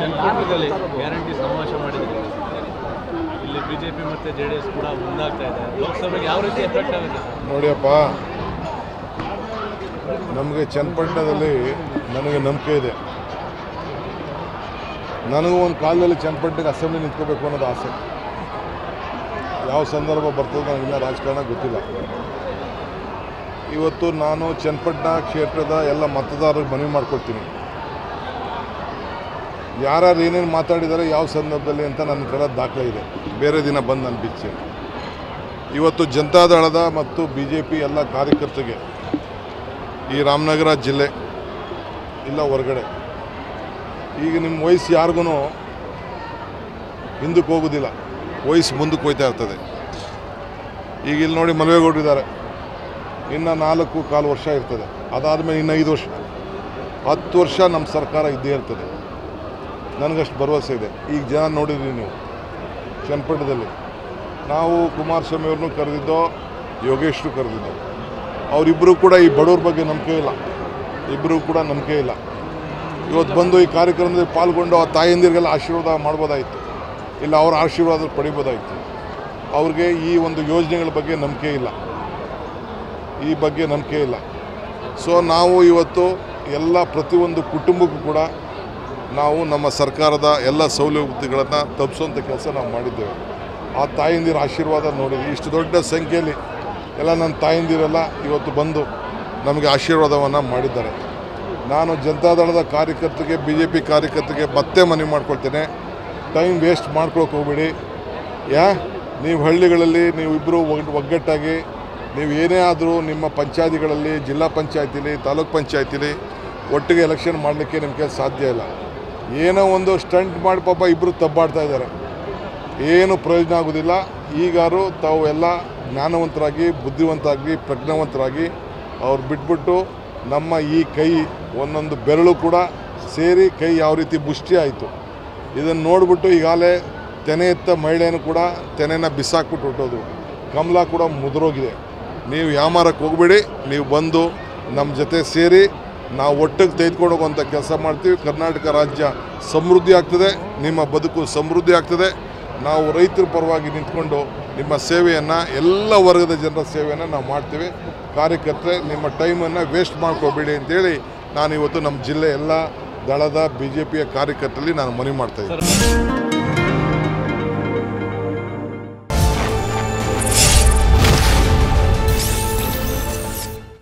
ಚನ್ನಪಟ್ಟಣದಲ್ಲಿ ಗ್ಯಾರಂಟಿ ಸಮಾವೇಶ ಮಾಡಿದ್ರು. ಇಲ್ಲಿ ಬಿಜೆಪಿ ಮತ್ತು JDS ಕೂಡ ಮುಂದಾಗ್ತಾ ಇದೆ. ಲೋಕಸಭೆಗೆ ಯಾವ ರೀತಿ ಎಫೆಕ್ಟ್ ಆಗುತ್ತೆ? ನೋಡಿಯಪ್ಪ, ನಮಗೆ ಚನ್ನಪಟ್ಟಣದಲ್ಲಿ ನನಗೆ ನಂಬಿಕೆ ಇದೆ. ನನಗೂ ಒಂದು ಕಾಲದಲ್ಲಿ ಚನ್ನಪಟ್ಟಣಕ್ಕೆ ಅಸೆಂಬ್ಲಿ ನಿಂತ್ಕೋಬೇಕು ಅನ್ನೋದು ಆಸೆ. ಯಾವ ಸಂದರ್ಭ ಬರ್ತದೆ ನನಗಿನ್ನ ರಾಜಕಾರಣ ಗೊತ್ತಿಲ್ಲ. ಇವತ್ತು ನಾನು ಚನ್ನಪಟ್ಟಣ ಕ್ಷೇತ್ರದ ಎಲ್ಲ ಮತದಾರರಿಗೆ ಮನವಿ ಮಾಡ್ಕೊಳ್ತೀನಿ. ಯಾರ್ಯಾರು ಏನೇನು ಮಾತಾಡಿದ್ದಾರೆ ಯಾವ ಸಂದರ್ಭದಲ್ಲಿ ಅಂತ ನನ್ನ ಕಡೆ ದಾಖಲೆ ಇದೆ. ಬೇರೆ ದಿನ ಬಂದು ನಾನು ಬಿಚ್ಚಿ ಇವತ್ತು ಜನತಾದಳದ ಮತ್ತು BJP ಎಲ್ಲ ಕಾರ್ಯಕರ್ತರಿಗೆ ಈ ರಾಮನಗರ ಜಿಲ್ಲೆ ಇಲ್ಲ ಹೊರಗಡೆ ಈಗ ನಿಮ್ಮ ವಯಸ್ಸು ಯಾರಿಗೂ ಹಿಂದಕ್ಕೆ ಹೋಗೋದಿಲ್ಲ, ವಯಸ್ಸು ಮುಂದಕ್ಕೆ ಹೋಗ್ತಾ ಇರ್ತದೆ. ಈಗ ಇಲ್ಲಿ ನೋಡಿ ಮಲ್ವೇಗೌಡರಿದ್ದಾರೆ, ಇನ್ನು 4.25 ವರ್ಷ ಇರ್ತದೆ. ಅದಾದಮೇಲೆ ಇನ್ನು 5 ವರ್ಷ 10 ವರ್ಷ ನಮ್ಮ ಸರ್ಕಾರ ಇದ್ದೇ ಇರ್ತದೆ. ನನಗಷ್ಟು ಭರವಸೆ ಇದೆ. ಈಗ ಜನ ನೋಡಿದ್ರಿ ನೀವು ಚನ್ನಪಟ್ಟಣದಲ್ಲಿ ನಾವು ಕುಮಾರಸ್ವಾಮಿ ಅವ್ರನ್ನೂ ಕರೆದಿದ್ದೋ, ಯೋಗೇಶ್ರು ಕರೆದಿದ್ದೋ. ಅವರಿಬ್ಬರು ಕೂಡ ಈ ಬಡವ್ರ ಬಗ್ಗೆ ನಂಬಿಕೆ ಇಲ್ಲ, ಇಬ್ಬರು ಕೂಡ ನಂಬಿಕೆ ಇಲ್ಲ. ಇವತ್ತು ಬಂದು ಈ ಕಾರ್ಯಕ್ರಮದಲ್ಲಿ ಪಾಲ್ಗೊಂಡು ಆ ತಾಯಂದಿರಿಗೆಲ್ಲ ಆಶೀರ್ವಾದ ಮಾಡ್ಬೋದಾಯಿತು, ಇಲ್ಲ ಅವ್ರ ಆಶೀರ್ವಾದ ಪಡಿಬೋದಾಯಿತು. ಅವ್ರಿಗೆ ಈ ಒಂದು ಯೋಜನೆಗಳ ಬಗ್ಗೆ ನಂಬಿಕೆ ಇಲ್ಲ, ಈ ಬಗ್ಗೆ ನಂಬಿಕೆ ಇಲ್ಲ. ಸೊ ನಾವು ಇವತ್ತು ಎಲ್ಲ ಪ್ರತಿಯೊಂದು ಕುಟುಂಬಕ್ಕೂ ಕೂಡ ನಾವು ನಮ್ಮ ಸರ್ಕಾರದ ಎಲ್ಲ ಸೌಲಭ್ಯಗಳನ್ನು ತಪ್ಪಿಸುವಂಥ ಕೆಲಸ ನಾವು ಮಾಡಿದ್ದೇವೆ. ಆ ತಾಯಂದಿರ ಆಶೀರ್ವಾದ ನೋಡಿದ್ವಿ. ಇಷ್ಟು ದೊಡ್ಡ ಸಂಖ್ಯೆಯಲ್ಲಿ ಎಲ್ಲ ನನ್ನ ತಾಯಂದಿರೆಲ್ಲ ಇವತ್ತು ಬಂದು ನಮಗೆ ಆಶೀರ್ವಾದವನ್ನು ಮಾಡಿದ್ದಾರೆ. ನಾನು ಜನತಾದಳದ ಕಾರ್ಯಕರ್ತರಿಗೆ BJP ಕಾರ್ಯಕರ್ತರಿಗೆ ಮತ್ತೆ ಮನವಿ ಮಾಡ್ಕೊಳ್ತೇನೆ, ಟೈಮ್ ವೇಸ್ಟ್ ಮಾಡ್ಕೊಳಕ್ಕೆ ಹೋಗ್ಬೇಡಿ. ನೀವು ಹಳ್ಳಿಗಳಲ್ಲಿ ನೀವು ಇಬ್ಬರು ಒಗ್ಗಟ್ಟಾಗಿ ನೀವು ಏನೇ ಆದರೂ ನಿಮ್ಮ ಪಂಚಾಯತಿಗಳಲ್ಲಿ, ಜಿಲ್ಲಾ ಪಂಚಾಯತಿಲಿ, ತಾಲೂಕ್ ಪಂಚಾಯತಿಲಿ ಒಟ್ಟಿಗೆ ಎಲೆಕ್ಷನ್ ಮಾಡಲಿಕ್ಕೆ ನಿಮಗೆ ಸಾಧ್ಯ ಇಲ್ಲ. ಏನೋ ಒಂದು ಸ್ಟಂಟ್ ಮಾಡಿ ಪಾಪ ಇಬ್ಬರು ತಬ್ಬಾಡ್ತಾ ಇದ್ದಾರೆ, ಏನು ಪ್ರಯೋಜನ ಆಗೋದಿಲ್ಲ. ಈಗಾರು ತಾವು ಎಲ್ಲ ಜ್ಞಾನವಂತರಾಗಿ, ಬುದ್ಧಿವಂತರಾಗಿ, ಪ್ರಜ್ಞಾವಂತರಾಗಿ ಅವ್ರು ಬಿಟ್ಬಿಟ್ಟು ನಮ್ಮ ಈ ಕೈ ಒಂದೊಂದು ಬೆರಳು ಕೂಡ ಸೇರಿ ಕೈ ಯಾವ ರೀತಿ ಮುಷ್ಟಿ ಆಯಿತು ಇದನ್ನು ನೋಡಿಬಿಟ್ಟು ಈಗಾಗಲೇ ತೆನೆ ಎತ್ತ ಮಹಿಳೆಯನ್ನು ಕೂಡ ತೆನೆನ ಬಿಸಾಕ್ಬಿಟ್ಟು ಹೊಟ್ಟೋದು. ಕಮಲ ಕೂಡ ಮುದುರೋಗಿದೆ. ನೀವು ಯಾಮಾರಕ್ಕೆ ಹೋಗಬೇಡಿ, ನೀವು ಬಂದು ನಮ್ಮ ಜೊತೆ ಸೇರಿ ನಾವು ಒಟ್ಟಿಗೆ ತೆಗೆದುಕೊಂಡು ಹೋಗುವಂಥ ಕೆಲಸ ಮಾಡ್ತೀವಿ. ಕರ್ನಾಟಕ ರಾಜ್ಯ ಸಮೃದ್ಧಿ ಆಗ್ತದೆ, ನಿಮ್ಮ ಬದುಕು ಸಮೃದ್ಧಿ ಆಗ್ತದೆ. ನಾವು ರೈತರ ಪರವಾಗಿ ನಿಂತ್ಕೊಂಡು ನಿಮ್ಮ ಸೇವೆಯನ್ನು, ಎಲ್ಲ ವರ್ಗದ ಜನರ ಸೇವೆಯನ್ನು ನಾವು ಮಾಡ್ತೀವಿ. ಕಾರ್ಯಕರ್ತರೆ, ನಿಮ್ಮ ಟೈಮನ್ನು ವೇಸ್ಟ್ ಮಾಡ್ಕೋಬೇಡಿ ಅಂತೇಳಿ ನಾನು ಇವತ್ತು ನಮ್ಮ ಜಿಲ್ಲೆ ಎಲ್ಲ ದಳದ BJPಯ ಕಾರ್ಯಕರ್ತರಲ್ಲಿ ನಾನು ಮನವಿ ಮಾಡ್ತಾಯಿದ್ದೀನಿ.